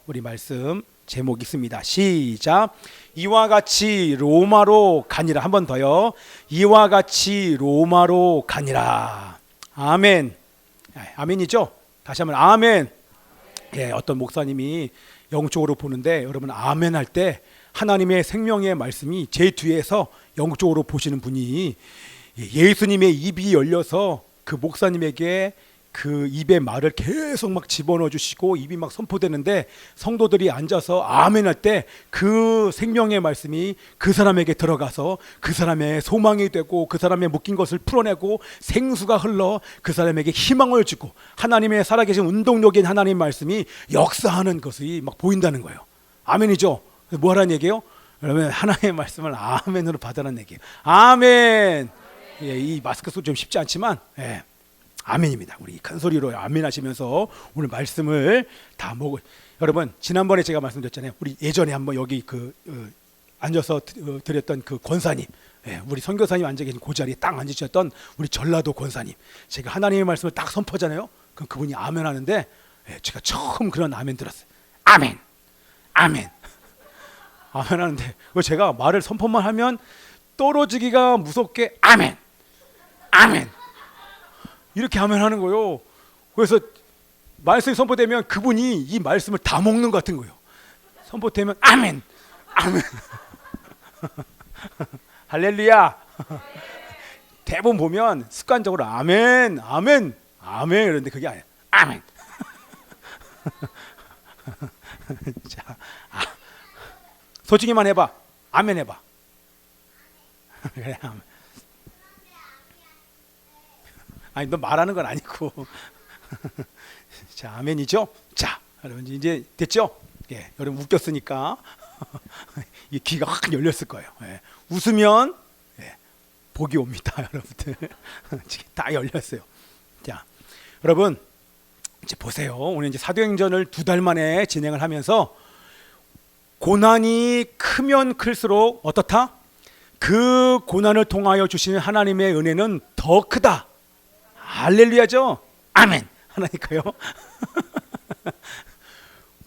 우리 말씀 제목 있습니다. 시작. 이와 같이 로마로 가니라. 한 번 더요. 이와 같이 로마로 가니라. 아멘. 아멘이죠? 다시 한번 아멘. 예, 어떤 목사님이 영적으로 보는데 여러분 아멘 할 때 하나님의 생명의 말씀이 제 뒤에서 영적으로 보시는 분이 예수님의 입이 열려서 그 목사님에게 그 입의 말을 계속 막 집어넣어 주시고 입이 막 선포되는데 성도들이 앉아서 아멘 할 때 그 생명의 말씀이 그 사람에게 들어가서 그 사람의 소망이 되고 그 사람의 묶인 것을 풀어내고 생수가 흘러 그 사람에게 희망을 주고 하나님의 살아계신 운동력인 하나님의 말씀이 역사하는 것이 막 보인다는 거예요. 아멘이죠? 뭐 하라는 얘기예요? 그러면 하나님의 말씀을 아멘으로 받으라는 얘기예요. 아멘. 예, 이 마스크 소리 좀 쉽지 않지만 예. 아멘입니다. 우리 큰 소리로 아멘 하시면서 오늘 말씀을 다 먹을. 여러분 지난번에 제가 말씀드렸잖아요. 우리 예전에 한번 여기 앉아서 드렸던 그 권사님, 예, 우리 선교사님 앉아 계신 그 자리에 딱 앉으셨던 우리 전라도 권사님, 제가 하나님의 말씀을 딱 선포하잖아요. 그럼 그분이 아멘 하는데 예, 제가 처음 그런 아멘 들었어요. 아멘, 아멘, 아멘 하는데 제가 말을 선포만 하면 떨어지기가 무섭게 아멘, 아멘 이렇게 하면 하는 거예요. 그래서 말씀이 선포되면 그분이 이 말씀을 다 먹는 것 같은 거예요. 선포되면 아멘, 아멘, 할렐루야. 대부분 보면 습관적으로 아멘, 아멘, 아멘 그런데 그게 아니에요. 아멘. 자, 솔직히만 해봐. 아멘 해봐. 그래, 아멘. 아니 너 말하는 건 아니고. 자, 아멘이죠? 자, 여러분 이제 됐죠? 예, 여러분 웃겼으니까 이 귀가 확 열렸을 거예요. 예, 웃으면 예, 복이 옵니다, 여러분들. 다 열렸어요. 자, 여러분 이제 보세요. 오늘 이제 사도행전을 2달 만에 진행을 하면서 고난이 크면 클수록 어떻다? 그 고난을 통하여 주시는 하나님의 은혜는 더 크다. 할렐루야죠? 아멘 하나니까요.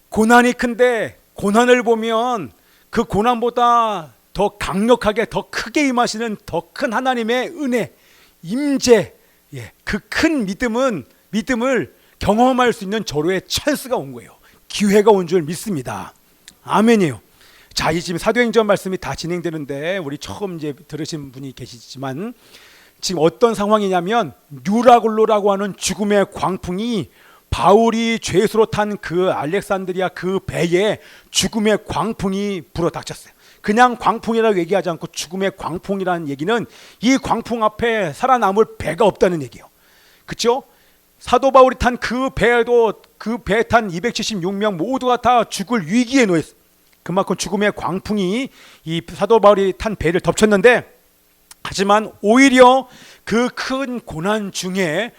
고난이 큰데 고난을 보면 그 고난보다 더 강력하게 더 크게 임하시는 더 큰 하나님의 은혜, 임재, 예, 그 큰 믿음을 경험할 수 있는 저로의 찬스가 온 거예요. 기회가 온 줄 믿습니다. 아멘이에요. 자, 이 지금 사도행전 말씀이 다 진행되는데 우리 처음 이제 들으신 분이 계시지만 지금 어떤 상황이냐면 뉴라굴로라고 하는 죽음의 광풍이 바울이 죄수로 탄 그 알렉산드리아 그 배에 죽음의 광풍이 불어닥쳤어요. 그냥 광풍이라고 얘기하지 않고 죽음의 광풍이라는 얘기는 이 광풍 앞에 살아남을 배가 없다는 얘기예요. 그렇죠? 사도 바울이 탄 그 배에도 그 배에 탄 276명 모두가 다 죽을 위기에 놓였어요. 그만큼 죽음의 광풍이 이 사도 바울이 탄 배를 덮쳤는데 하지만 오히려 그 큰 고난 중에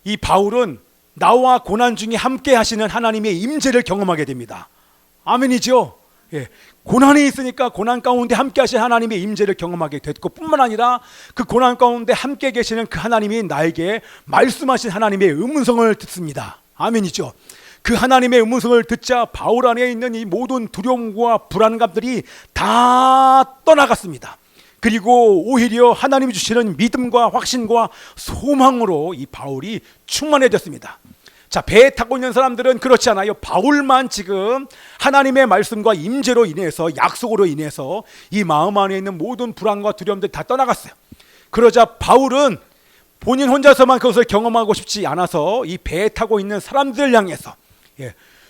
이 바울은 나와 고난 중에 함께 하시는 하나님의 임재를 경험하게 됩니다. 아멘이죠? 예, 고난이 있으니까 고난 가운데 함께 하시는 하나님의 임재를 경험하게 됐고 뿐만 아니라 그 고난 가운데 함께 계시는 그 하나님이 나에게 말씀하신 하나님의 음성을 듣습니다. 아멘이죠? 그 하나님의 음성을 듣자 바울 안에 있는 이 모든 두려움과 불안감들이 다 떠나갔습니다. 그리고 오히려 하나님이 주시는 믿음과 확신과 소망으로 이 바울이 충만해졌습니다. 자, 배에 타고 있는 사람들은 그렇지 않아요. 바울만 지금 하나님의 말씀과 임재로 인해서 약속으로 인해서 이 마음 안에 있는 모든 불안과 두려움들이 다 떠나갔어요. 그러자 바울은 본인 혼자서만 그것을 경험하고 싶지 않아서 이 배에 타고 있는 사람들을 향해서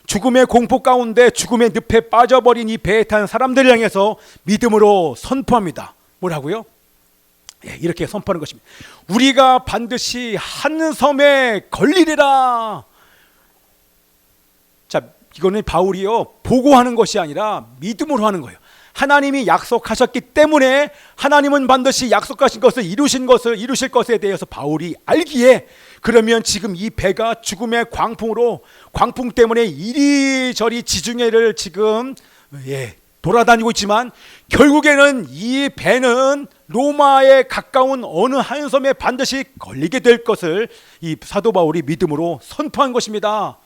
죽음의 공포 가운데 죽음의 늪에 빠져버린 이 배에 탄 사람들을 향해서 믿음으로 선포합니다. 뭐라고요? 예, 이렇게 선포하는 것입니다. 우리가 반드시 한 섬에 걸리리라. 자, 이거는 바울이요 보고하는 것이 아니라 믿음으로 하는 거예요. 하나님이 약속하셨기 때문에 하나님은 반드시 약속하신 것을 이루실 것에 대해서 바울이 알기에 그러면 지금 이 배가 죽음의 광풍 때문에 이리저리 지중해를 지금 돌아다니고 있지만 결국에는 이 배는 로마에 가까운 어느 한 섬에 반드시 걸리게 될 것을 이 사도 바울이 믿음으로 선포한 것입니다.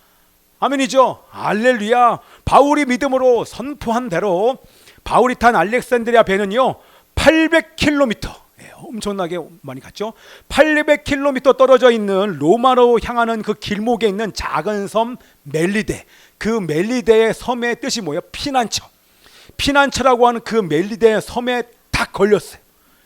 아멘이죠. 할렐루야. 바울이 믿음으로 선포한 대로 바울이 탄 알렉산드리아 배는요 800km, 엄청나게 많이 갔죠. 800km 떨어져 있는 로마로 향하는 그 길목에 있는 작은 섬 멜리데, 그 멜리데의 섬의 뜻이 뭐예요? 피난처. 피난처라고 하는 그 멜리데 섬에 딱 걸렸어요.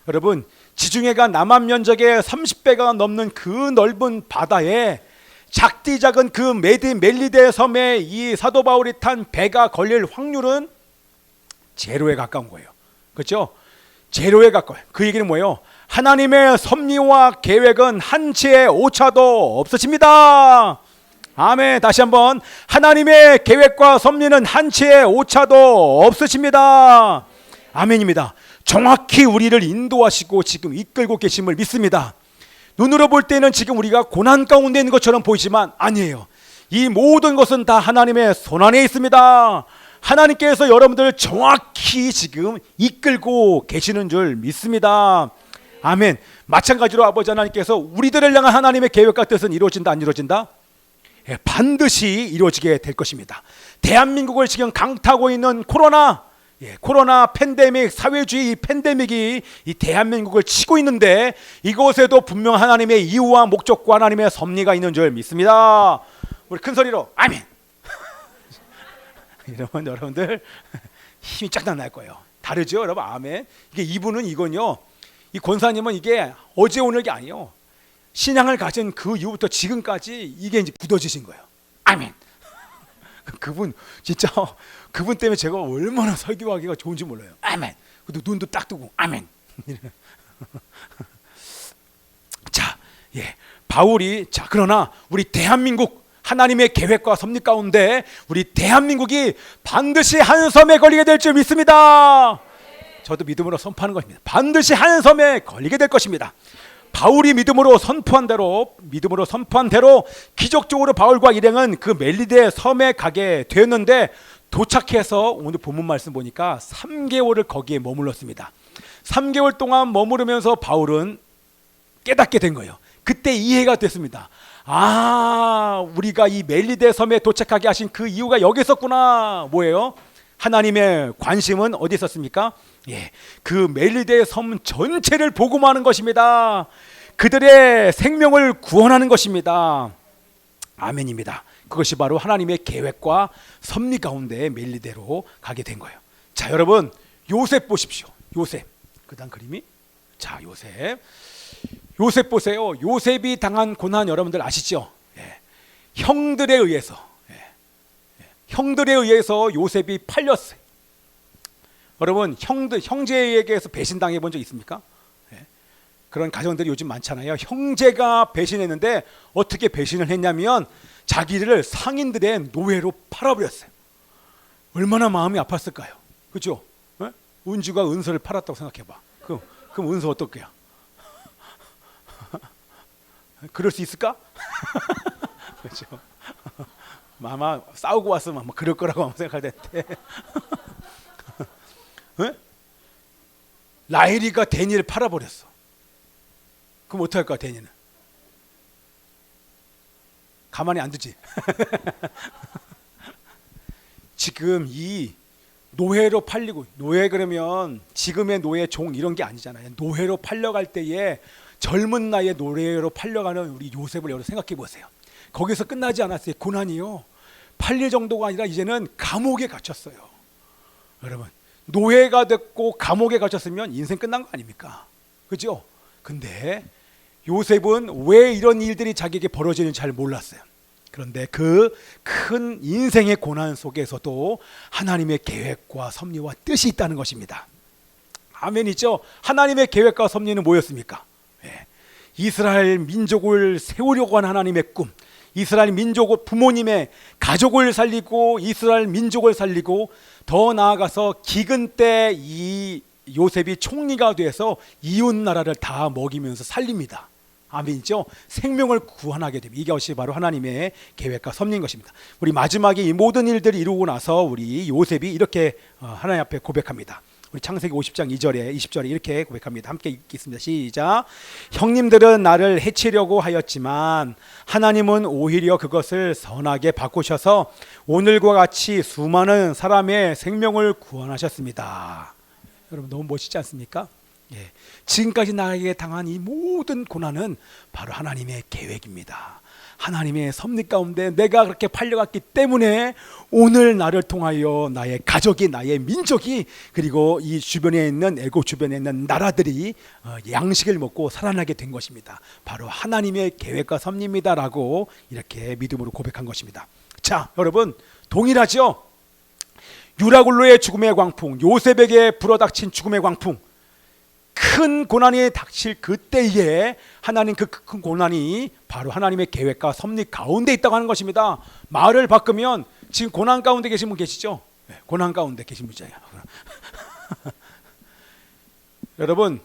여러분, 지중해가 남한 면적의 30배가 넘는 그 넓은 바다에 작디 작은 그 멜리데 섬에 이 사도 바울이 탄 배가 걸릴 확률은 제로에 가까운 거예요. 그렇죠? 제로에 가까워요. 그 얘기는 뭐예요? 하나님의 섭리와 계획은 한치의 오차도 없으십니다. 아멘. 다시 한번, 하나님의 계획과 섭리는 한치의 오차도 없으십니다. 아멘입니다. 정확히 우리를 인도하시고 지금 이끌고 계심을 믿습니다. 눈으로 볼 때는 지금 우리가 고난 가운데 있는 것처럼 보이지만 아니에요. 이 모든 것은 다 하나님의 손안에 있습니다. 하나님께서 여러분들을 정확히 지금 이끌고 계시는 줄 믿습니다. 아멘. 마찬가지로 아버지 하나님께서 우리들을 향한 하나님의 계획과 뜻은 이루어진다, 안 이루어진다? 반드시 이루어지게 될 것입니다. 대한민국을 지금 강타하고 있는 코로나 팬데믹, 사회주의 팬데믹이 이 대한민국을 치고 있는데 이곳에도 분명 하나님의 이유와 목적과 하나님의 섭리가 있는 줄 믿습니다. 우리 큰 소리로 아멘. 이러면 여러분들 힘이 쫙 날 거예요. 다르죠, 여러분? 아멘. 이게 이분은 이건요, 이 권사님은 이게 어제 오늘 게 아니에요. 신앙을 가진 그 이후부터 지금까지 이게 이제 굳어지신 거예요. 아멘. 그분 진짜, 그분 때문에 제가 얼마나 설교하기가 좋은지 몰라요. 아멘. 그래도 눈도 딱 뜨고 아멘. 자, 바울이, 자, 그러나 우리 대한민국 하나님의 계획과 섭리 가운데 우리 대한민국이 반드시 한 섬에 걸리게 될 줄 믿습니다. 저도 믿음으로 선포하는 것입니다. 반드시 한 섬에 걸리게 될 것입니다. 바울이 믿음으로 선포한 대로 기적적으로 바울과 일행은 그 멜리데 섬에 가게 되었는데, 도착해서 오늘 본문 말씀 보니까 3개월을 거기에 머물렀습니다. 3개월 동안 머무르면서 바울은 깨닫게 된 거예요. 그때 이해가 됐습니다. 아, 우리가 이 멜리데 섬에 도착하게 하신 그 이유가 여기 있었구나. 뭐예요? 하나님의 관심은 어디 있었습니까? 그 멜리데 섬 전체를 복음하는 것입니다. 그들의 생명을 구원하는 것입니다. 아멘입니다. 그것이 바로 하나님의 계획과 섭리 가운데 멜리데로 가게 된 거예요. 자, 여러분, 요셉 보십시오. 요셉. 그다음 그림이, 자, 요셉 보세요. 요셉이 당한 고난 여러분들 아시죠? 형들에 의해서 요셉이 팔렸어요. 여러분, 형제에게서 배신당해 본 적 있습니까? 그런 가정들이 요즘 많잖아요. 형제가 배신했는데 어떻게 배신을 했냐면 자기를 상인들의 노예로 팔아버렸어요. 얼마나 마음이 아팠을까요? 그렇죠? 은주가 은서를 팔았다고 생각해봐. 그럼 은서 어떨게요? 그럴 수 있을까? 그렇죠. 아마 싸우고 왔으면 아마 그럴 거라고 생각할 텐데. 라헬이가 데니를 팔아버렸어. 그럼 어떡할 거야, 데니는? 가만히 안 두지. 지금 이 노예로 팔리고, 노예 그러면 지금의 노예 종 이런 게 아니잖아요. 노예로 팔려갈 때에 젊은 나이에 노예로 팔려가는 우리 요셉을 여러분 생각해 보세요. 거기서 끝나지 않았어요. 고난이요. 팔릴 정도가 아니라 이제는 감옥에 갇혔어요. 여러분, 노예가 됐고 감옥에 갇혔으면 인생 끝난 거 아닙니까? 그죠? 근데 요셉은 왜 이런 일들이 자기에게 벌어지는지 잘 몰랐어요. 그런데 그 큰 인생의 고난 속에서도 하나님의 계획과 섭리와 뜻이 있다는 것입니다. 아멘이죠? 하나님의 계획과 섭리는 뭐였습니까? 이스라엘 민족을 세우려고 하는 하나님의 꿈, 이스라엘 민족, 부모님의 가족을 살리고 이스라엘 민족을 살리고, 더 나아가서 기근 때 이 요셉이 총리가 돼서 이웃 나라를 다 먹이면서 살립니다. 아멘이죠? 생명을 구원하게 됩니다. 이것이 바로 하나님의 계획과 섭리인 것입니다. 우리 마지막에 이 모든 일들이 이루고 나서 우리 요셉이 이렇게 하나님 앞에 고백합니다. 우리 창세기 50장 2절에 20절에 이렇게 고백합니다. 함께 읽겠습니다. 시작. 형님들은 나를 해치려고 하였지만 하나님은 오히려 그것을 선하게 바꾸셔서 오늘과 같이 수많은 사람의 생명을 구원하셨습니다. 여러분 너무 멋있지 않습니까? 예. 지금까지 나에게 당한 이 모든 고난은 바로 하나님의 계획입니다. 하나님의 섭리 가운데 내가 그렇게 팔려갔기 때문에 오늘 나를 통하여 나의 가족이, 나의 민족이, 그리고 이 주변에 있는 애국 주변에 있는 나라들이 양식을 먹고 살아나게 된 것입니다. 바로 하나님의 계획과 섭리입니다라고 이렇게 믿음으로 고백한 것입니다. 자, 여러분 동일하죠? 유라굴로의 죽음의 광풍, 요셉에게 불어닥친 죽음의 광풍, 큰 고난이 닥칠 그때에 하나님 그 큰 고난이 바로 하나님의 계획과 섭리 가운데 있다고 하는 것입니다. 말을 바꾸면 지금 고난 가운데 계신 분 계시죠? 네, 고난 가운데 계신 분이에요. 여러분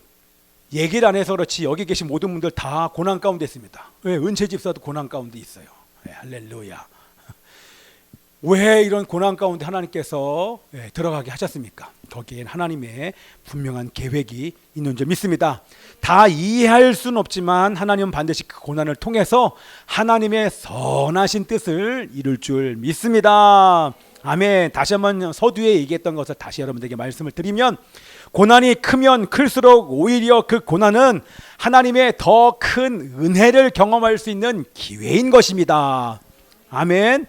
얘기를 안 해서 그렇지 여기 계신 모든 분들 다 고난 가운데 있습니다. 왜? 은채 집사도 고난 가운데 있어요. 네, 할렐루야. 왜 이런 고난 가운데 하나님께서 들어가게 하셨습니까? 거기엔 하나님의 분명한 계획이 있는 줄 믿습니다. 다 이해할 수는 없지만 하나님은 반드시 그 고난을 통해서 하나님의 선하신 뜻을 이룰 줄 믿습니다. 아멘. 다시 한번 서두에 얘기했던 것을 다시 여러분들에게 말씀을 드리면, 고난이 크면 클수록 오히려 그 고난은 하나님의 더 큰 은혜를 경험할 수 있는 기회인 것입니다. 아멘.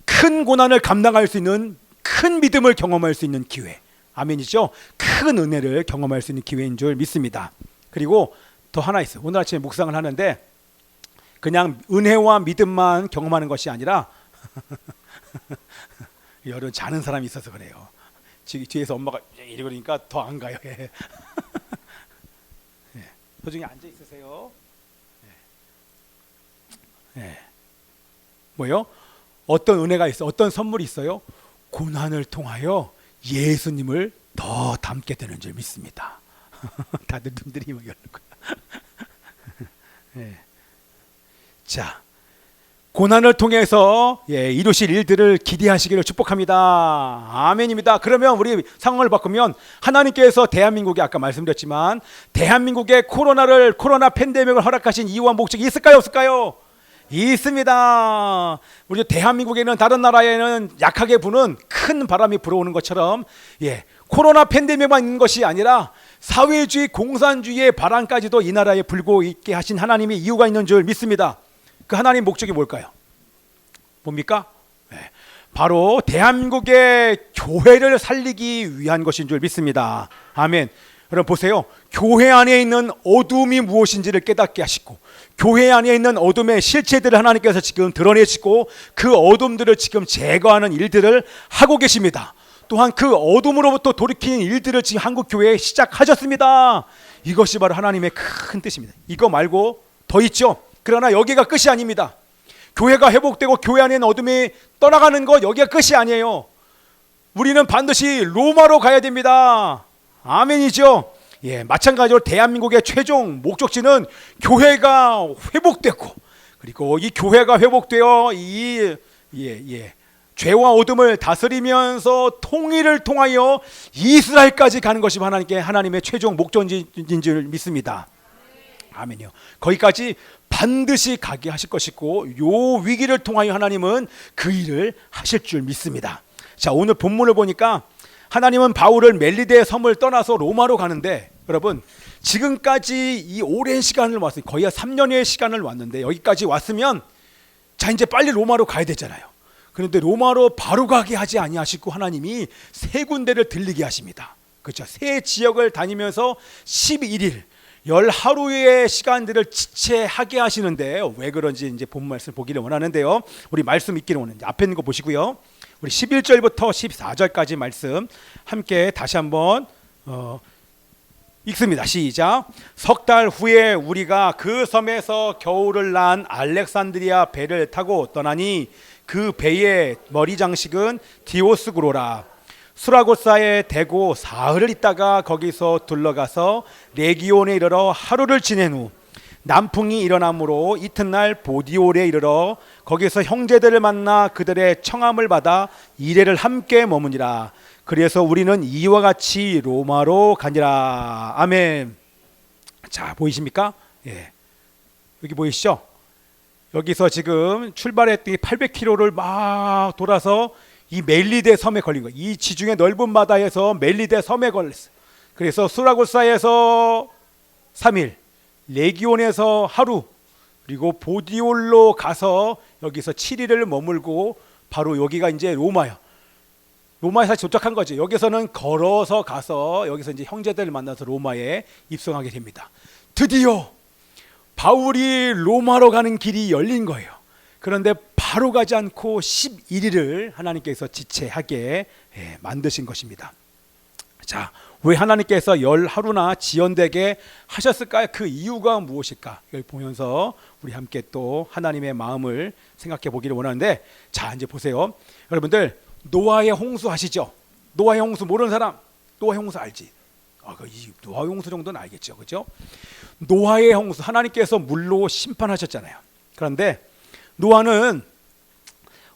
큰 고난을 감당할 수 있는, 큰 믿음을 경험할 수 있는 기회. 아멘이죠. 큰 은혜를 경험할 수 있는 기회인 줄 믿습니다. 그리고 더 하나 있어요. 오늘 아침에 묵상을 하는데 그냥 은혜와 믿음만 경험하는 것이 아니라 여러분 자는 사람이 있어서 그래요. 뒤에서 엄마가 이러니까 더 안 가요. 도중에 앉아 있으세요. 뭐요? 어떤 은혜가 있어? 어떤 선물이 있어요? 고난을 통하여 예수님을 더 닮게 되는 줄 믿습니다. 다들 눈들이 막 열는 거야. 자, 고난을 통해서 이루실 일들을 기대하시기를 축복합니다. 아멘입니다. 그러면 우리 상황을 바꾸면 하나님께서 대한민국에 아까 말씀드렸지만 대한민국에 코로나 팬데믹을 허락하신 이유와 목적이 있을까요? 없을까요? 있습니다. 우리 대한민국에는 다른 나라에는 약하게 부는 큰 바람이 불어오는 것처럼 코로나 팬데믹만 있는 것이 아니라 사회주의 공산주의의 바람까지도 이 나라에 불고 있게 하신 하나님이 이유가 있는 줄 믿습니다. 그 하나님 목적이 뭘까요? 뭡니까? 바로 대한민국의 교회를 살리기 위한 것인 줄 믿습니다. 아멘. 여러분 보세요. 교회 안에 있는 어둠이 무엇인지를 깨닫게 하시고 교회 안에 있는 어둠의 실체들을 하나님께서 지금 드러내시고 그 어둠들을 지금 제거하는 일들을 하고 계십니다. 또한 그 어둠으로부터 돌이키는 일들을 지금 한국 교회에 시작하셨습니다. 이것이 바로 하나님의 큰 뜻입니다. 이거 말고 더 있죠. 그러나 여기가 끝이 아닙니다. 교회가 회복되고 교회 안에 있는 어둠이 떠나가는 것, 여기가 끝이 아니에요. 우리는 반드시 로마로 가야 됩니다. 아멘이죠. 마찬가지로 대한민국의 최종 목적지는 교회가 회복되고, 그리고 이 교회가 회복되어 죄와 어둠을 다스리면서 통일을 통하여 이스라엘까지 가는 것이 하나님의 최종 목적인 줄 믿습니다. 아멘이요. 거기까지 반드시 가게 하실 것이고 요 위기를 통하여 하나님은 그 일을 하실 줄 믿습니다. 자, 오늘 본문을 보니까 하나님은 바울을 멜리데의 섬을 떠나서 로마로 가는데, 여러분 지금까지 이 오랜 시간을 왔어요. 거의 3년의 시간을 왔는데 여기까지 왔으면 자 이제 빨리 로마로 가야 되잖아요. 그런데 로마로 바로 가게 하지 아니하시고 하나님이 세 군데를 들리게 하십니다. 그렇죠. 세 지역을 다니면서 11일 10하루의 시간들을 지체하게 하시는데 왜 그런지 이제 본 말씀 보기를 원하는데요. 우리 말씀 읽기를 원하는데 앞에 있는 거 보시고요. 우리 11절부터 14절까지 말씀 함께 다시 한번 읽습니다. 시작. 석 달 후에 우리가 그 섬에서 겨울을 난 알렉산드리아 배를 타고 떠나니 그 배의 머리 장식은 디오스구로라. 수라고사에 대고 사흘을 있다가 거기서 둘러가서 레기온에 이르러 하루를 지낸 후 남풍이 일어나므로 이튿날 보디올에 이르러 거기서 형제들을 만나 그들의 청함을 받아 이레를 함께 머무니라. 그래서 우리는 이와 같이 로마로 가니라. 아멘. 자, 보이십니까? 예. 여기 보이시죠? 여기서 지금 출발했더니 800km를 막 돌아서 이 멜리데 섬에 걸린 거예요. 이 지중해 넓은 바다에서 멜리데 섬에 걸렸어요. 그래서 수라고사에서 3일, 레기온에서 하루, 그리고 보디올로 가서 여기서 7일을 머물고 바로 여기가 이제 로마예요. 로마에 사실 도착한 거죠. 여기서는 걸어서 가서 여기서 이제 형제들을 만나서 로마에 입성하게 됩니다. 드디어 바울이 로마로 가는 길이 열린 거예요. 그런데 바로 가지 않고 11일을 하나님께서 지체하게 만드신 것입니다. 자, 왜 하나님께서 10하루나 지연되게 하셨을까요? 그 이유가 무엇일까? 이걸 보면서 우리 함께 또 하나님의 마음을 생각해 보기를 원하는데, 자, 이제 보세요. 여러분들 노아의 홍수 아시죠? 노아의 홍수 모르는 사람? 노아의 홍수 알지? 이 노아의 홍수 정도는 알겠죠, 그렇죠? 노아의 홍수, 하나님께서 물로 심판하셨잖아요. 그런데 노아는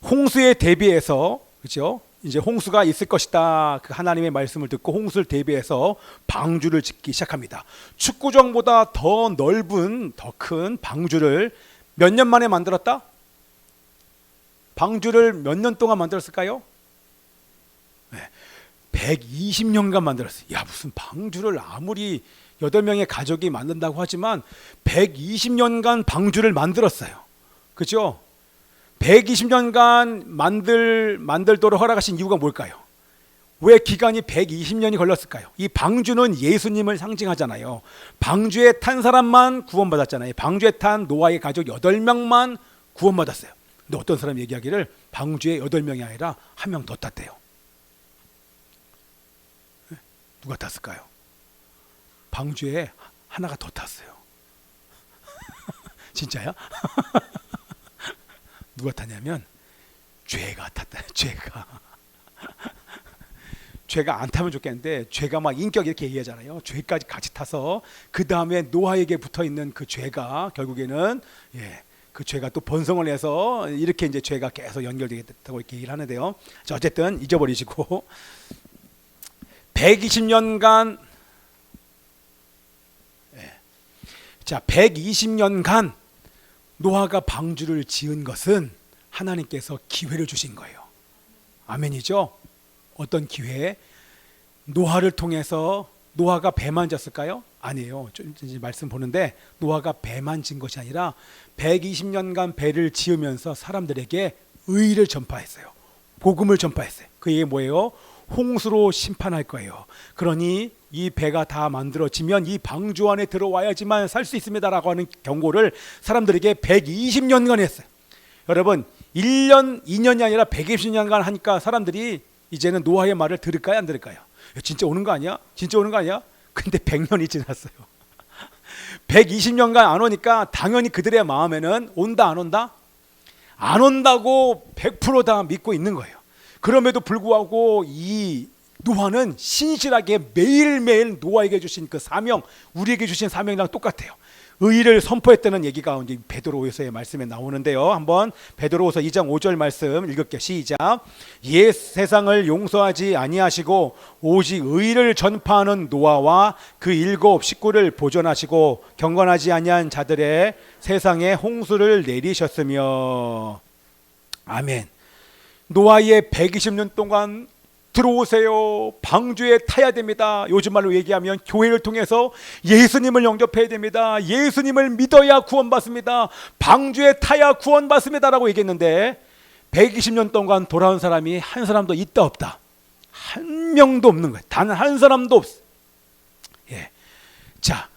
홍수에 대비해서, 그렇죠? 이제 홍수가 있을 것이다, 그 하나님의 말씀을 듣고 홍수를 대비해서 방주를 짓기 시작합니다. 축구장보다 더 넓은, 더 큰 방주를 몇 년 만에 만들었다? 방주를 몇 년 동안 만들었을까요? 120년간 만들었어요. 야, 무슨 방주를 아무리 8명의 가족이 만든다고 하지만 120년간 방주를 만들었어요. 그렇죠? 120년간 만들도록 허락하신 이유가 뭘까요? 왜 기간이 120년이 걸렸을까요? 이 방주는 예수님을 상징하잖아요. 방주에 탄 사람만 구원받았잖아요. 방주에 탄 노아의 가족 8명만 구원받았어요. 근데 어떤 사람이 얘기하기를 방주에 8명이 아니라 1명 더 탔대요. 누가 탔을까요? 방주에 하나가 더 탔어요. 진짜야? 누가 탔냐면 죄가 탔다. 죄가 안 타면 좋겠는데 죄가 막 인격 이렇게 얘기하잖아요. 죄까지 같이 타서 그 다음에 노아에게 붙어 있는 그 죄가 결국에는 그 죄가 또 번성을 해서 이렇게 이제 죄가 계속 연결되겠다고 이렇게 얘기를 하는데요. 자, 어쨌든 잊어버리시고 120년간 120년간 노아가 방주를 지은 것은 하나님께서 기회를 주신 거예요. 아멘이죠? 어떤 기회? 노아를 통해서 노아가 배만 졌을까요? 아니에요. 좀 이제 말씀 보는데 노아가 배만 진 것이 아니라 120년간 배를 지으면서 사람들에게 의를 전파했어요. 복음을 전파했어요. 그 얘기 뭐예요? 홍수로 심판할 거예요. 그러니 이 배가 다 만들어지면 이 방주 안에 들어와야지만 살 수 있습니다라고 하는 경고를 사람들에게 120년간 했어요. 여러분 1년, 2년이 아니라 120년간 하니까 사람들이 이제는 노아의 말을 들을까요? 안 들을까요? 진짜 오는 거 아니야? 진짜 오는 거 아니야? 근데 100년이 지났어요. 120년간 안 오니까 당연히 그들의 마음에는 온다 안 온다? 안 온다고 100% 믿고 있는 거예요. 그럼에도 불구하고 이 노아는 신실하게 매일매일 노아에게 주신 그 사명, 우리에게 주신 사명이랑 똑같아요. 의를 선포했다는 얘기가 이제 베드로후서의 말씀에 나오는데요. 한번 베드로후서 2장 5절 말씀 읽을게요. 시작. 옛 세상을 용서하지 아니하시고 오직 의를 전파하는 노아와 그 7 식구를 보존하시고 경건하지 아니한 자들의 세상에 홍수를 내리셨으며. 아멘. 노아의 120년 동안 들어오세요. 방주에 타야 됩니다. 요즘 말로 얘기하면 교회를 통해서 예수님을 영접해야 됩니다. 예수님을 믿어야 구원받습니다. 방주에 타야 구원받습니다 라고 얘기했는데 120년 동안 돌아온 사람이 한 사람도 있다 없다? 한 명도 없는 거예요. 단 한 사람도 없어. 자,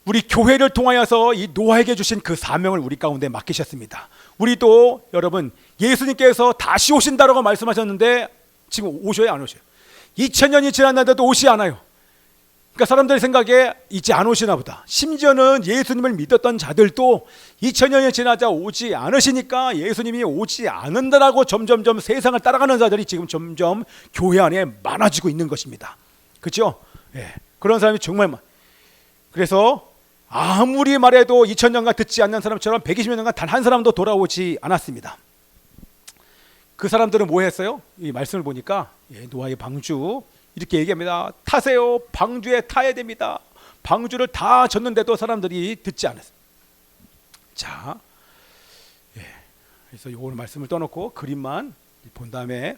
우리 교회를 통하여서 이 노아에게 주신 그 사명을 우리 가운데 맡기셨습니다. 우리도 여러분 예수님께서 다시 오신다라고 말씀하셨는데 지금 오셔요 안 오셔요? 2000년이 지났는데도 오시 않아요. 그러니까 사람들 생각에 이제 안 오시나 보다. 심지어는 예수님을 믿었던 자들도 2000년이 지나자 오지 않으시니까 예수님이 오지 않는다라고 점점점 세상을 따라가는 자들이 지금 점점 교회 안에 많아지고 있는 것입니다. 그렇죠? 그런 사람이 정말 그래서 아무리 말해도 2000년간 듣지 않는 사람처럼 120년간 단 한 사람도 돌아오지 않았습니다. 그 사람들은 뭐 했어요? 이 말씀을 보니까 노아의 방주 이렇게 얘기합니다. 타세요. 방주에 타야 됩니다. 방주를 다 졌는데도 사람들이 듣지 않았어요. 자, 그래서 요거는 말씀을 떠놓고 그림만 본 다음에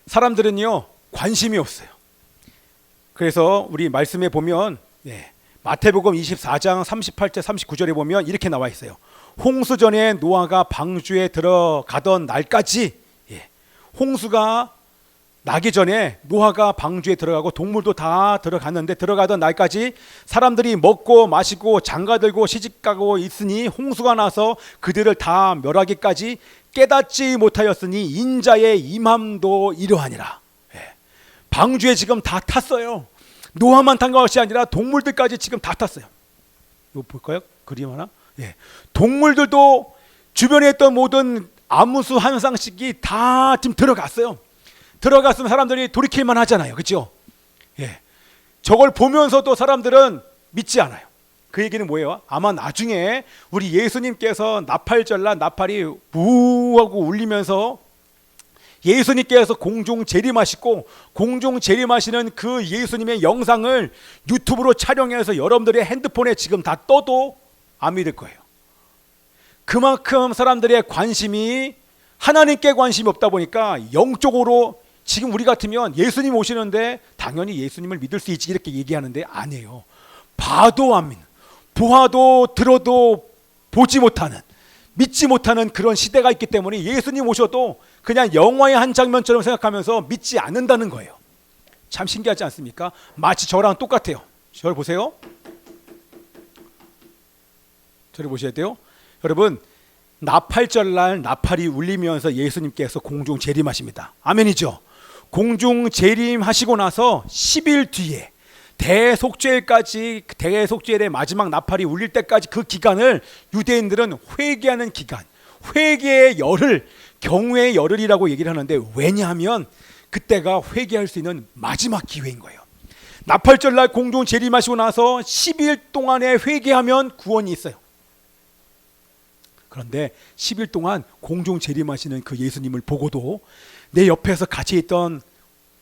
사람들은요 관심이 없어요. 그래서 우리 말씀에 보면 마태복음 24장 38절 39절에 보면 이렇게 나와 있어요. 홍수 전에 노아가 방주에 들어가던 날까지, 홍수가 나기 전에 노아가 방주에 들어가고 동물도 다 들어갔는데 들어가던 날까지 사람들이 먹고 마시고 장가들고 시집가고 있으니 홍수가 나서 그들을 다 멸하기까지 깨닫지 못하였으니 인자의 임함도 이러하니라. 방주에 지금 다 탔어요. 노아만 탄 것이 아니라 동물들까지 지금 다 탔어요. 이거 볼까요? 그림 하나. 동물들도 주변에 있던 모든 아무수 한 쌍씩이 다 지금 들어갔어요. 들어갔으면 사람들이 돌이킬만 하잖아요. 그렇죠? 저걸 보면서도 사람들은 믿지 않아요. 그 얘기는 뭐예요? 아마 나중에 우리 예수님께서 나팔절날 나팔이 부하고 울리면서 예수님께서 공중 재림하시고 공중 재림하시는 그 예수님의 영상을 유튜브로 촬영해서 여러분들의 핸드폰에 지금 다 떠도 안 믿을 거예요. 그만큼 사람들의 관심이 하나님께 관심이 없다 보니까 영적으로 지금 우리 같으면 예수님 오시는데 당연히 예수님을 믿을 수 있지 이렇게 얘기하는데 아니에요. 봐도 안 믿는, 보아도 들어도 보지 못하는, 믿지 못하는 그런 시대가 있기 때문에 예수님 오셔도 그냥 영화의 한 장면처럼 생각하면서 믿지 않는다는 거예요. 참 신기하지 않습니까? 마치 저랑 똑같아요. 저를 보세요. 저를 보셔야 돼요. 여러분, 나팔절날 나팔이 울리면서 예수님께서 공중 재림하십니다. 아멘이죠? 공중 재림하시고 나서 10일 뒤에 대속죄일까지, 대속죄일의 마지막 나팔이 울릴 때까지 그 기간을 유대인들은 회개하는 기간, 회개의 열흘, 경외의 열흘이라고 얘기를 하는데, 왜냐하면 그때가 회개할 수 있는 마지막 기회인 거예요. 나팔절날 공중 재림하시고 나서 10일 동안에 회개하면 구원이 있어요. 그런데 10일 동안 공중 재림하시는 그 예수님을 보고도 내 옆에서 같이 있던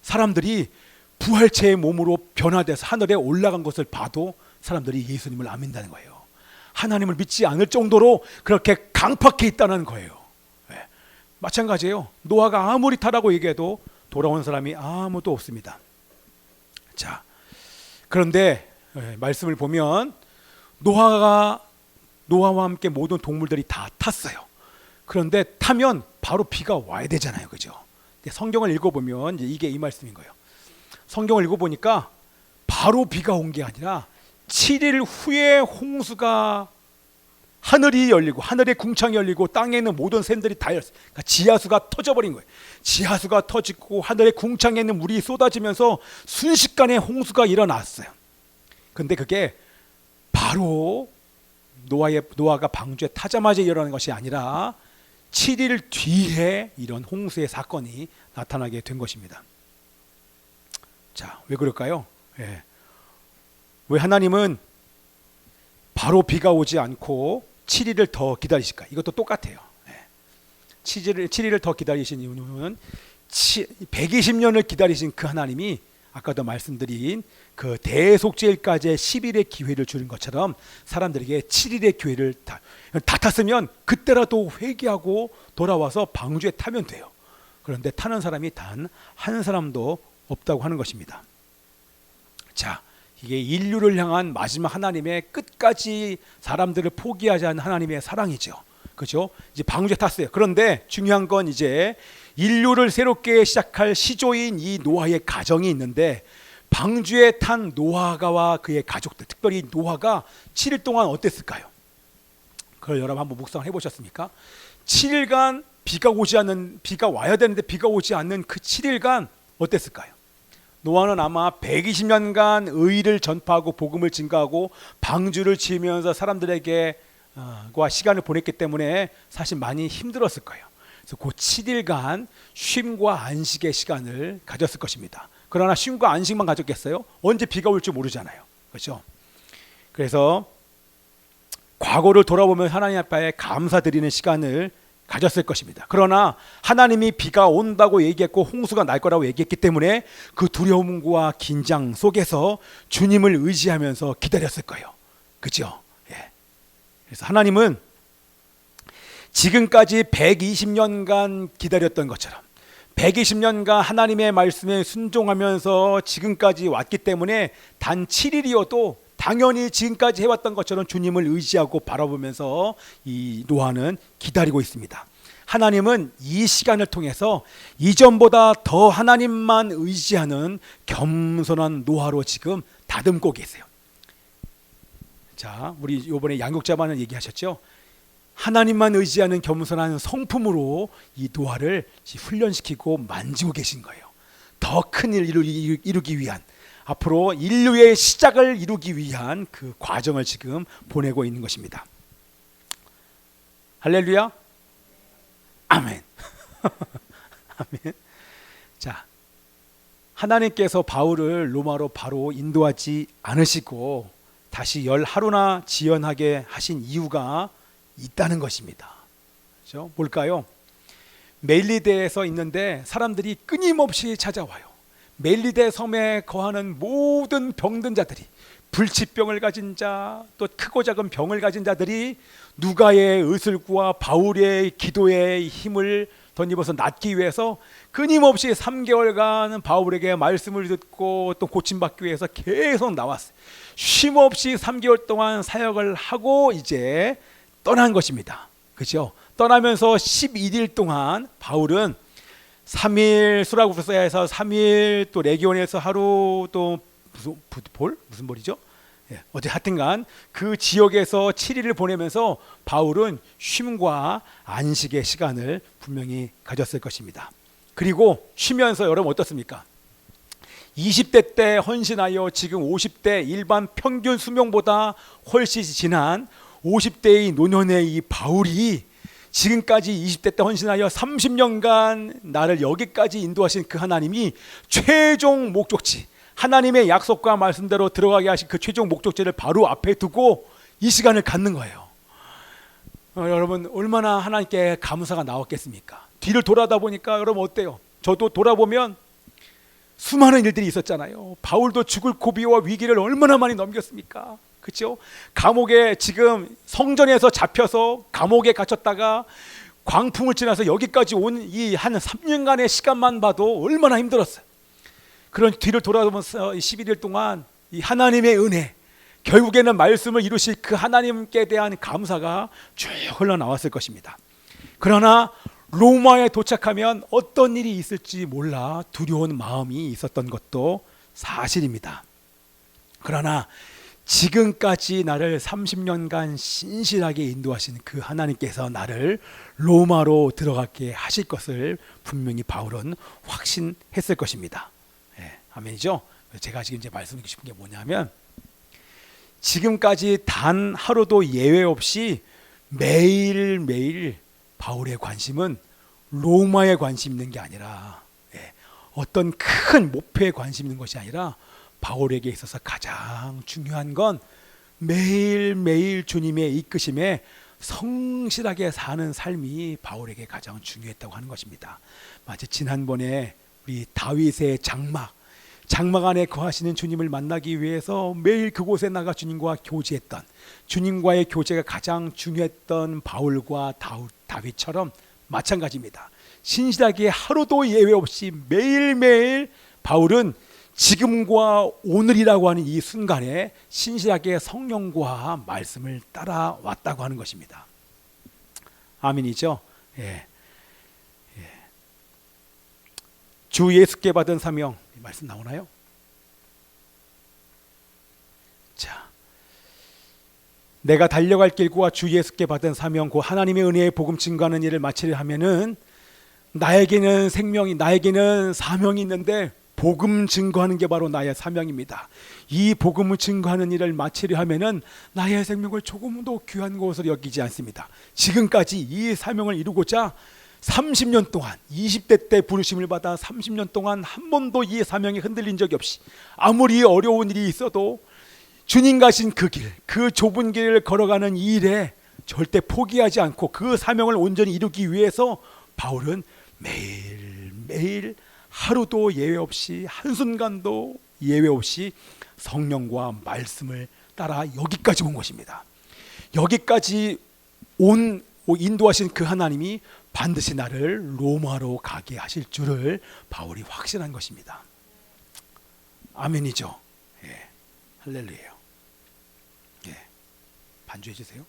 사람들이 부활체의 몸으로 변화돼서 하늘에 올라간 것을 봐도 사람들이 예수님을 안 믿는다는 거예요. 하나님을 믿지 않을 정도로 그렇게 강팍해 있다는 거예요. 마찬가지예요. 노아가 아무리 타라고 얘기해도 돌아온 사람이 아무도 없습니다. 자, 그런데 말씀을 보면 노아와 함께 모든 동물들이 다 탔어요. 그런데 타면 바로 비가 와야 되잖아요. 그죠? 성경을 읽어보면 이게 이 말씀인 거예요. 성경을 읽어보니까 바로 비가 온 게 아니라 7일 후에 홍수가, 하늘이 열리고 하늘의 궁창이 열리고 땅에 있는 모든 샘들이 다 열렸어요. 그러니까 지하수가 터져버린 거예요. 지하수가 터지고 하늘의 궁창에 있는 물이 쏟아지면서 순식간에 홍수가 일어났어요. 근데 그게 바로 노아가 방주에 타자마자 일어나는 것이 아니라 7일 뒤에 이런 홍수의 사건이 나타나게 된 것입니다. 자, 왜 그럴까요? 왜 하나님은 바로 비가 오지 않고 7일을 더 기다리실까? 이것도 똑같아요. 7일을 더 기다리신 이유는 120년을 기다리신 그 하나님이 아까도 말씀드린 그 대속죄일까지의 10일의 기회를 주는 것처럼 사람들에게 7일의 기회를 다 탔으면 그때라도 회개하고 돌아와서 방주에 타면 돼요. 그런데 타는 사람이 단 한 사람도 없다고 하는 것입니다. 자, 이게 인류를 향한 마지막 하나님의 끝까지 사람들을 포기하지 않는 하나님의 사랑이죠. 그렇죠? 이제 방주에 탔어요. 그런데 중요한 건 이제 인류를 새롭게 시작할 시조인 이 노아의 가정이 있는데, 방주에 탄 노아가와 그의 가족들, 특별히 노아가 7일 동안 어땠을까요? 그걸 여러분 한번 묵상을 해보셨습니까? 7일간 비가 와야 되는데 비가 오지 않는 그 7일간 어땠을까요? 노아는 아마 120년간 의를 전파하고 복음을 증가하고 방주를 지으면서 사람들에게 시간을 보냈기 때문에 사실 많이 힘들었을 거예요. 그래서 그 7일간 쉼과 안식의 시간을 가졌을 것입니다. 그러나 쉼과 안식만 가졌겠어요? 언제 비가 올지 모르잖아요. 그렇죠? 그래서 과거를 돌아보면 하나님 앞에 감사드리는 시간을 가졌을 것입니다. 그러나 하나님이 비가 온다고 얘기했고 홍수가 날 거라고 얘기했기 때문에 그 두려움과 긴장 속에서 주님을 의지하면서 기다렸을 거예요. 그죠? 예. 그래서 하나님은 지금까지 120년간 기다렸던 것처럼 120년간 하나님의 말씀에 순종하면서 지금까지 왔기 때문에 단 7일이어도 당연히 지금까지 해왔던 것처럼 주님을 의지하고 바라보면서 이 노아는 기다리고 있습니다. 하나님은 이 시간을 통해서 이전보다 더 하나님만 의지하는 겸손한 노아로 지금 다듬고 계세요. 자, 우리 이번에 양육자반은 얘기하셨죠. 하나님만 의지하는 겸손한 성품으로 이 노아를 훈련시키고 만지고 계신 거예요. 더 큰 일을 이루기 위한, 앞으로 인류의 시작을 이루기 위한 그 과정을 지금 보내고 있는 것입니다. 할렐루야. 아멘. 아멘. 자, 하나님께서 바울을 로마로 바로 인도하지 않으시고 다시 10하루나 지연하게 하신 이유가 있다는 것입니다. 그렇죠? 뭘까요? 멜리데에서 있는데 사람들이 끊임없이 찾아와요. 멜리데 섬에 거하는 모든 병든 자들이, 불치병을 가진 자, 또 크고 작은 병을 가진 자들이 누가의 의술구와 바울의 기도의 힘을 덧입어서 낫기 위해서 끊임없이 3개월간 바울에게 말씀을 듣고 또 고침받기 위해서 계속 나왔어요. 쉼없이 3개월 동안 사역을 하고 이제 떠난 것입니다. 그렇죠? 떠나면서 11일 동안 바울은 3일 수라구사에서 3일, 또 레기온에서 하루, 또 무슨 볼이죠? 예, 어제 하여튼간 그 지역에서 7일을 보내면서 바울은 쉼과 안식의 시간을 분명히 가졌을 것입니다. 그리고 쉬면서 여러분 어떻습니까? 20대 때 헌신하여 지금 50대 일반 평균 수명보다 훨씬 지난 50대의 노년의 이 바울이 지금까지 20대 때 헌신하여 30년간 나를 여기까지 인도하신 그 하나님이 최종 목적지, 하나님의 약속과 말씀대로 들어가게 하신 그 최종 목적지를 바로 앞에 두고 이 시간을 갖는 거예요. 여러분 얼마나 하나님께 감사가 나왔겠습니까? 뒤를 돌아다 보니까 여러분 어때요? 저도 돌아보면 수많은 일들이 있었잖아요. 바울도 죽을 고비와 위기를 얼마나 많이 넘겼습니까? 그렇죠? 감옥에 지금 성전에서 잡혀서 감옥에 갇혔다가 광풍을 지나서 여기까지 온 이 한 3년간의 시간만 봐도 얼마나 힘들었어요. 그런 뒤를 돌아보면서 11일 동안 이 하나님의 은혜, 결국에는 말씀을 이루실 그 하나님께 대한 감사가 쭉 흘러나왔을 것입니다. 그러나 로마에 도착하면 어떤 일이 있을지 몰라 두려운 마음이 있었던 것도 사실입니다. 그러나 지금까지 나를 30년간 신실하게 인도하신 그 하나님께서 나를 로마로 들어가게 하실 것을 분명히 바울은 확신했을 것입니다. 네, 아멘이죠? 제가 지금 이제 말씀드리고 싶은 게 뭐냐면 지금까지 단 하루도 예외 없이 매일매일 바울의 관심은 로마에 관심 있는 게 아니라 어떤 큰 목표에 관심 있는 것이 아니라 바울에게 있어서 가장 중요한 건 매일매일 주님의 이끄심에 성실하게 사는 삶이 바울에게 가장 중요했다고 하는 것입니다. 마치 지난번에 우리 다윗의 장막 안에 거하시는 주님을 만나기 위해서 매일 그곳에 나가 주님과 교제했던, 주님과의 교제가 가장 중요했던 바울과 다윗처럼 마찬가지입니다. 신실하게 하루도 예외 없이 매일매일 바울은 지금과 오늘이라고 하는 이 순간에 신실하게 성령과 말씀을 따라왔다고 하는 것입니다. 아멘이죠? 예. 주 예수께 받은 사명, 말씀 나오나요? 자, 내가 달려갈 길과 주 예수께 받은 사명, 그 하나님의 은혜의 복음 증거하는 일을 마치려 하면은 나에게는 생명이, 나에게는 사명이 있는데 복음 증거하는 게 바로 나의 사명입니다. 이 복음을 증거하는 일을 마치려 하면은 나의 생명을 조금도 귀한 것으로 여기지 않습니다. 지금까지 이 사명을 이루고자 30년 동안 20대 때 부르심을 받아 30년 동안 한 번도 이 사명이 흔들린 적이 없이 아무리 어려운 일이 있어도 주님 가신 그 길, 그 좁은 길을 걸어가는 이 일에 절대 포기하지 않고 그 사명을 온전히 이루기 위해서 바울은 매일매일 하루도 예외 없이 한순간도 예외 없이 성령과 말씀을 따라 여기까지 온 것입니다. 여기까지 온 인도하신 그 하나님이 반드시 나를 로마로 가게 하실 줄을 바울이 확신한 것입니다. 아멘이죠. 예. 할렐루야. 예. 반주해 주세요.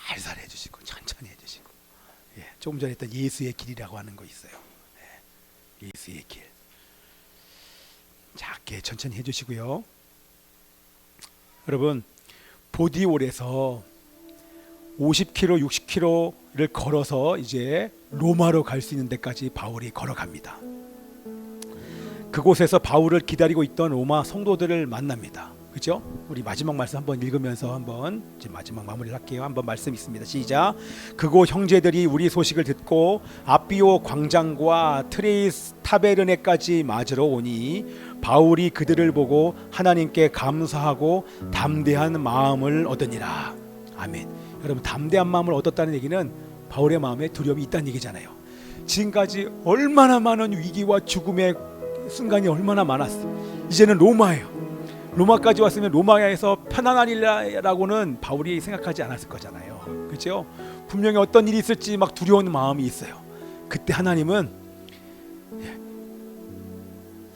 살살 해주시고 천천히 해주시고. 예. 조금 전에 했던 예수의 길이라고 하는 거 있어요. 예. 예수의 길. 작게 천천히 해주시고요. 여러분, 보디올에서 50km, 60km를 걸어서 이제 로마로 갈 수 있는 데까지 바울이 걸어갑니다. 그곳에서 바울을 기다리고 있던 로마 성도들을 만납니다. 그렇죠? 우리 마지막 말씀 한번 읽으면서 한번 이제 마지막 마무리를 할게요. 한번 말씀 있습니다. 시작. 그곳 형제들이 우리 소식을 듣고 아비오 광장과 트레이스 타베르네까지 맞으러 오니 바울이 그들을 보고 하나님께 감사하고 담대한 마음을 얻으니라. 아멘. 여러분, 담대한 마음을 얻었다는 얘기는 바울의 마음에 두려움이 있다는 얘기잖아요. 지금까지 얼마나 많은 위기와 죽음의 순간이 얼마나 많았어. 이제는 로마예요. 로마까지 왔으면 로마에서 편안하리라고는 바울이 생각하지 않았을 거잖아요. 그렇죠? 분명히 어떤 일이 있을지 막 두려운 마음이 있어요. 그때 하나님은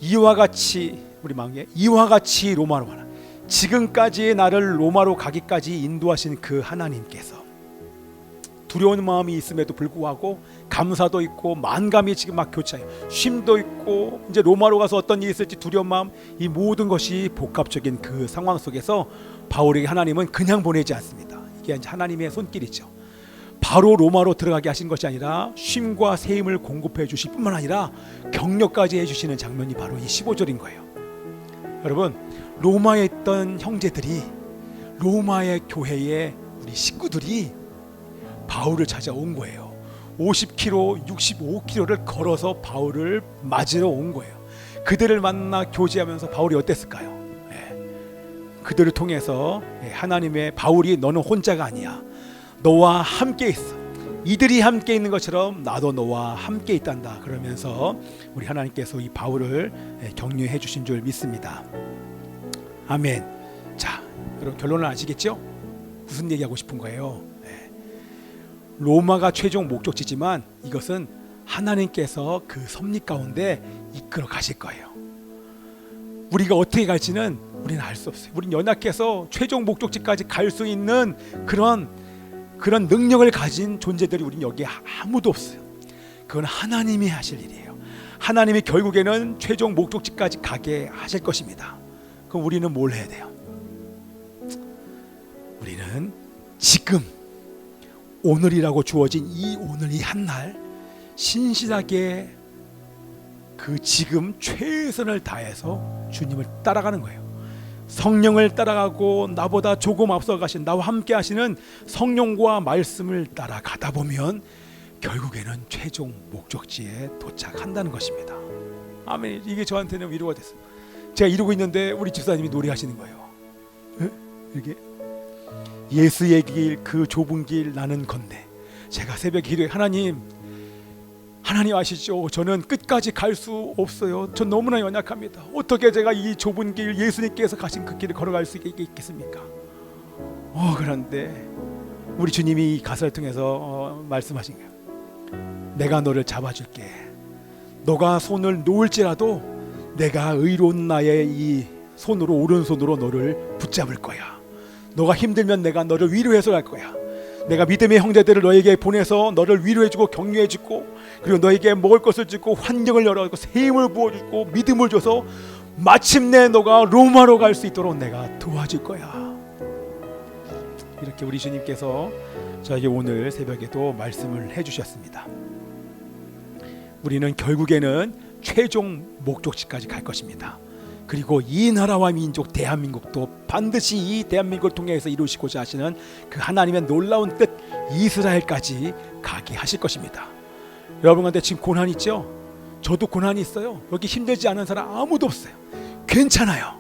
이와 같이 우리 마음에 이와 같이 로마로 가라. 지금까지 나를 로마로 가기까지 인도하신 그 하나님께서 두려운 마음이 있음에도 불구하고 감사도 있고 만감이 지금 막 교차해요. 쉼도 있고 이제 로마로 가서 어떤 일이 있을지 두려운 마음, 이 모든 것이 복합적인 그 상황 속에서 바울에게 하나님은 그냥 보내지 않습니다. 이게 이제 하나님의 손길이죠. 바로 로마로 들어가게 하신 것이 아니라 쉼과 새 힘을 공급해 주실 뿐만 아니라 격려까지 해주시는 장면이 바로 이 15절인 거예요. 여러분, 로마에 있던 형제들이, 로마의 교회의 우리 식구들이 바울을 찾아온 거예요. 50km, 65km를 걸어서 바울을 맞으러 온 거예요. 그들을 만나 교제하면서 바울이 어땠을까요? 그들을 통해서 하나님의 바울이 너는 혼자가 아니야. 너와 함께 있어. 이들이 함께 있는 것처럼 나도 너와 함께 있단다. 그러면서 우리 하나님께서 이 바울을 격려해 주신 줄 믿습니다. 아멘. 자, 여러분 결론을 아시겠죠? 무슨 얘기하고 싶은 거예요? 로마가 최종 목적지지만 이것은 하나님께서 그 섭리 가운데 이끌어 가실 거예요. 우리가 어떻게 갈지는 우리는 알 수 없어요. 우리는 연약해서 최종 목적지까지 갈 수 있는 그런 능력을 가진 존재들이 우리는 여기에 아무도 없어요. 그건 하나님이 하실 일이에요. 하나님이 결국에는 최종 목적지까지 가게 하실 것입니다. 그럼 우리는 뭘 해야 돼요? 우리는 지금 오늘이라고 주어진 이 오늘 이 한날 신실하게 그 지금 최선을 다해서 주님을 따라가는 거예요. 성령을 따라가고 나보다 조금 앞서 가신 나와 함께 하시는 성령과 말씀을 따라가다 보면 결국에는 최종 목적지에 도착한다는 것입니다. 아멘. 이게 저한테는 위로가 됐어요. 제가 이러고 있는데 우리 집사님이 노래하시는 거예요. 이게 예수의 길 그 좁은 길 나는 건데, 제가 새벽에 기도해 하나님 아시죠? 저는 끝까지 갈 수 없어요. 전 너무나 연약합니다. 어떻게 제가 이 좁은 길 예수님께서 가신 그 길을 걸어갈 수 있겠습니까? 그런데 우리 주님이 이 가사를 통해서 말씀하신 거예요. 내가 너를 잡아줄게. 너가 손을 놓을지라도 내가 의로운 나의 이 손으로 오른손으로 너를 붙잡을 거야. 너가 힘들면 내가 너를 위로해서 갈 거야. 내가 믿음의 형제들을 너에게 보내서 너를 위로해주고 격려해주고, 그리고 너에게 먹을 것을 주고 환경을 열어주고 새 힘을 부어주고 믿음을 줘서 마침내 너가 로마로 갈 수 있도록 내가 도와줄 거야. 이렇게 우리 주님께서 저에게 오늘 새벽에도 말씀을 해주셨습니다. 우리는 결국에는 최종 목적지까지 갈 것입니다. 그리고 이 나라와 민족 대한민국도 반드시 이 대한민국을 통해서 이루시고자 하시는 그 하나님의 놀라운 뜻 이스라엘까지 가게 하실 것입니다. 여러분한테 지금 고난 있죠? 저도 고난이 있어요. 여기 힘들지 않은 사람 아무도 없어요. 괜찮아요.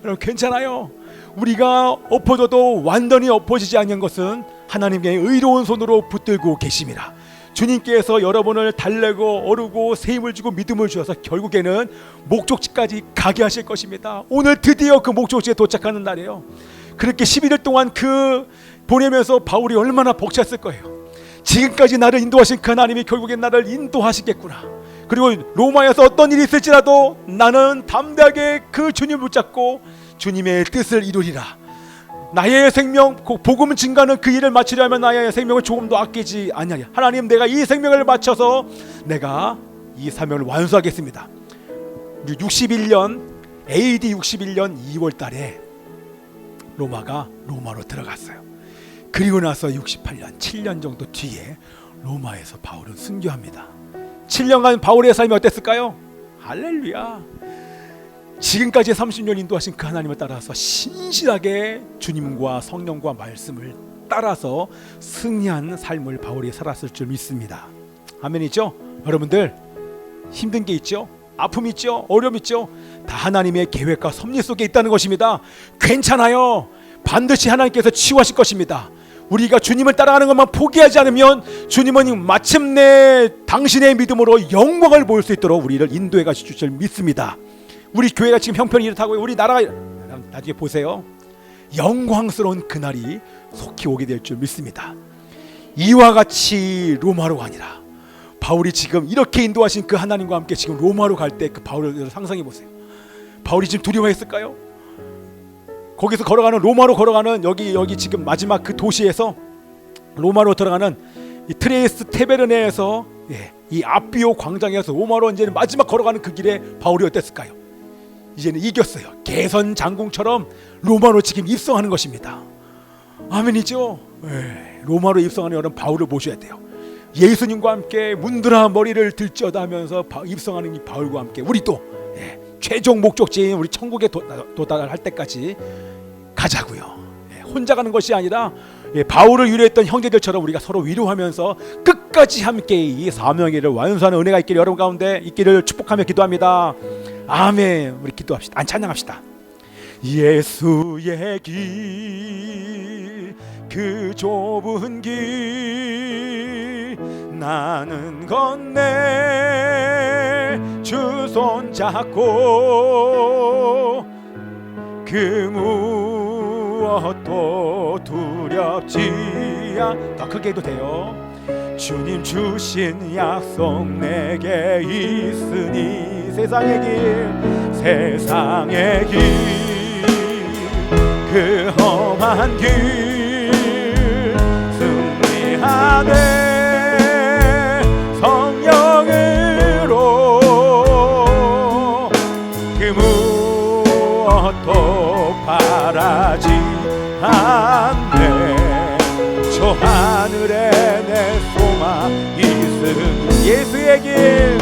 여러분 괜찮아요. 우리가 엎어져도 완전히 엎어지지 않는 것은 하나님의 의로운 손으로 붙들고 계심이라. 주님께서 여러분을 달래고 어르고 세임을 주고 믿음을 주셔서 결국에는 목적지까지 가게 하실 것입니다. 오늘 드디어 그 목적지에 도착하는 날이에요. 그렇게 11일 동안 그 보내면서 바울이 얼마나 벅찼을 거예요. 지금까지 나를 인도하신 그 하나님이 결국엔 나를 인도하시겠구나. 그리고 로마에서 어떤 일이 있을지라도 나는 담대하게 그 주님을 붙잡고 주님의 뜻을 이루리라. 나의 생명, 복음 증가는 그 일을 마치려면 나의 생명을 조금도 아끼지 아니하리. 하나님, 내가 이 생명을 바쳐서 내가 이 사명을 완수하겠습니다. 61년 AD 61년 2월 달에 로마로 들어갔어요. 그리고 나서 68년 7년 정도 뒤에 로마에서 바울은 순교합니다. 7년간 바울의 삶이 어땠을까요? 할렐루야. 지금까지 30년 인도하신 그 하나님을 따라서 신실하게 주님과 성령과 말씀을 따라서 승리한 삶을 바울이 살았을 줄 믿습니다. 아멘이죠? 여러분들 힘든 게 있죠? 아픔 있죠? 어려움 있죠? 다 하나님의 계획과 섭리 속에 있다는 것입니다. 괜찮아요. 반드시 하나님께서 치유하실 것입니다. 우리가 주님을 따라가는 것만 포기하지 않으면 주님은 마침내 당신의 믿음으로 영광을 보일 수 있도록 우리를 인도해 가실 줄 믿습니다. 우리 교회가 지금 형편이 이렇다고요. 우리 나라가 나중에 보세요. 영광스러운 그날이 속히 오게 될 줄 믿습니다. 이와 같이 로마로 아니라 바울이 지금 이렇게 인도하신 그 하나님과 함께 지금 로마로 갈 때 그 바울을 상상해 보세요. 바울이 지금 두려워했을까요? 거기서 걸어가는 로마로 걸어가는 여기 지금 마지막 그 도시에서 로마로 들어가는 이 트레이스 테베르네에서 이 아비오 광장에서 로마로 이제는 마지막 걸어가는 그 길에 바울이 어땠을까요? 이제는 이겼어요. 개선 장군처럼 로마로 지금 입성하는 것입니다. 아멘이죠? 로마로 입성하는 여러분 바울을 모셔야 돼요. 예수님과 함께 문드라 머리를 들쩌다면서 입성하는 이 바울과 함께 우리도 최종 목적지인 우리 천국에 도달할 때까지 가자고요. 혼자 가는 것이 아니라 바울을 위로했던 형제들처럼 우리가 서로 위로하면서 끝까지 함께 이 사명의 일을 완수하는 은혜가 있기를 여러분 가운데 있기를 축복하며 기도합니다. 아멘. 우리 기도합시다. 찬양합시다. 예수의 길, 그 좁은 길 나는 건네 주 손잡고 그 무엇도 두렵지 더 크게 해도 돼요. 주님 주신 약속 내게 있으니 세상의 길 그 험한 길 승리하네 성령으로 그 무엇도 바라지 않네 저 하늘에 내 소망 있으니 예수의 길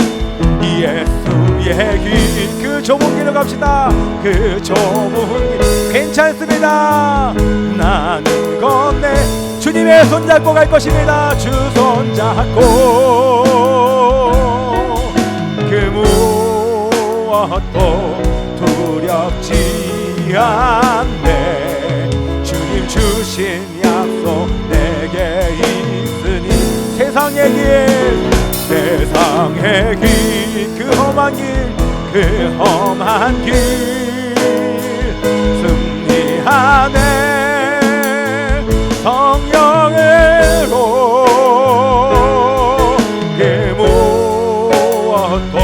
그 좁은 길로 갑시다. 그 좁은 길 괜찮습니다. 나는 건네 주님의 손잡고 갈 것입니다. 주 손잡고 그 무엇도 두렵지 않네 주님 주신 약속 내게 있으니 세상의 길 그 험한 길 승리하네 성령으로 그 무엇도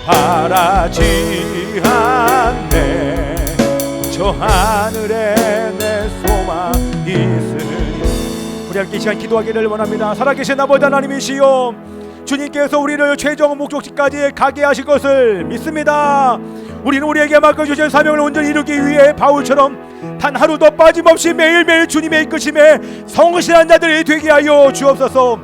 바라지 않네 저 하늘에 내 소망 있으니 우리 함께 이 시간 기도하기를 원합니다. 살아계신 아버지 하나님이시여 주님께서 우리를 최종 목적지까지 가게 하실 것을 믿습니다. 우리는 우리에게 맡겨주신 사명을 온전히 이루기 위해 바울처럼 단 하루도 빠짐없이 매일매일 주님의 이끄심에 성실한 자들이 되게 하여 주옵소서.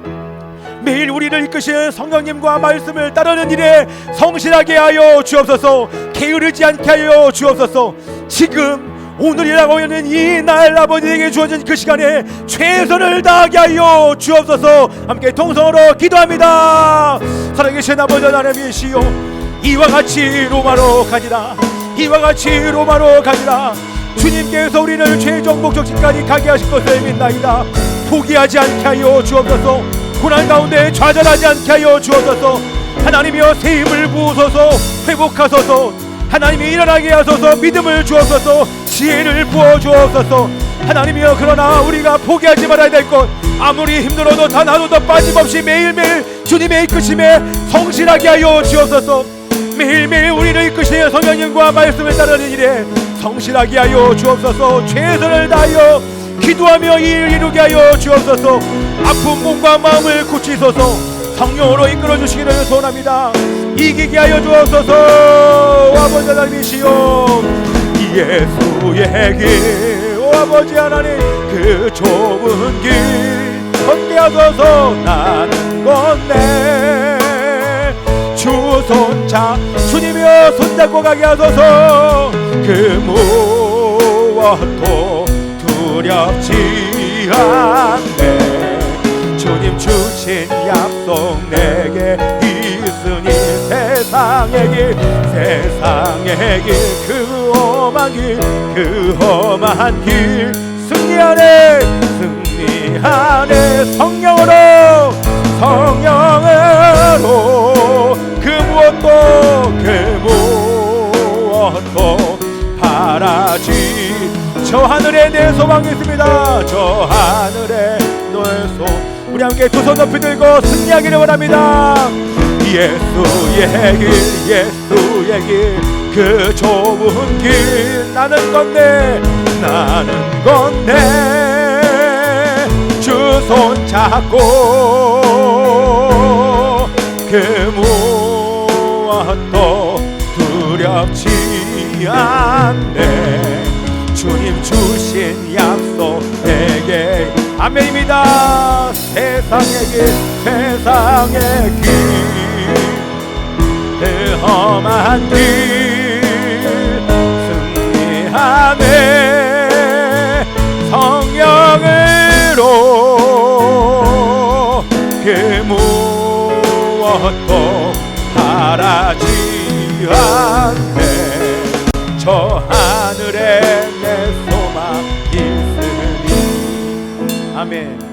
매일 우리를 이끄신 성령님과 말씀을 따르는 일에 성실하게 하여 주옵소서. 게으르지 않게 하여 주옵소서. 지금 오늘이라고 하는 이 날 아버지에게 주어진 그 시간에 최선을 다하게 하여 주옵소서. 함께 통성으로 기도합니다. 살아계신 아버지 하나님이시여 이와 같이 로마로 가니라 주님께서 우리를 최종 목적지까지 가게 하실 것을 믿나이다. 포기하지 않게 하여 주옵소서. 고난 가운데 좌절하지 않게 하여 주옵소서. 하나님이여 새 힘을 부으소서. 회복하소서. 하나님이 일어나게 하소서. 믿음을 주옵소서. 지혜를 부어 주옵소서. 하나님이여 그러나 우리가 포기하지 말아야 될 것, 아무리 힘들어도 단 하루도 빠짐없이 매일매일 주님의 이끄심에 성실하게 하여 주옵소서. 매일매일 우리를 이끄시는 성령님과 말씀을 따르는 일에 성실하게 하여 주옵소서. 최선을 다하여 기도하며 이 일을 이루게 하여 주옵소서. 아픈 몸과 마음을 고치소서. 성령으로 이끌어 주시기를 소원합니다. 이기게 하여 주옵소서. 아버지 하나님이시여, 예수의 길, 오 아버지 하나님, 그 좁은 길 걷게 하소서. 나는 건네 주 손자 주님이여 손잡고 가게 하소서. 그 무엇도 두렵지 않네. 주님 주신 약속 내게 있으니 세상의 길, 세상의 길, 그 험한 길, 그 험한 길 승리하네, 승리하네. 성령으로, 성령으로 그 무엇도 바라지. 저 하늘에 내 소망이 있습니다. 저 하늘에 너의 소망. 우리 함께 두 손 높이 들고 승리하기를 원합니다. 예수의 길, 예수의 길, 그 좁은 길, 나는 건네, 나는 건네. 주 손 잡고 그 무엇도 두렵지 않네. 주님 주신 약속 내게 아멘입니다. 세상의 길, 세상의 길, 그 험한 길 승리하네. 성령으로 그 무엇도 바라지 않네. 저 하늘에 내 소망 있으니. 아멘.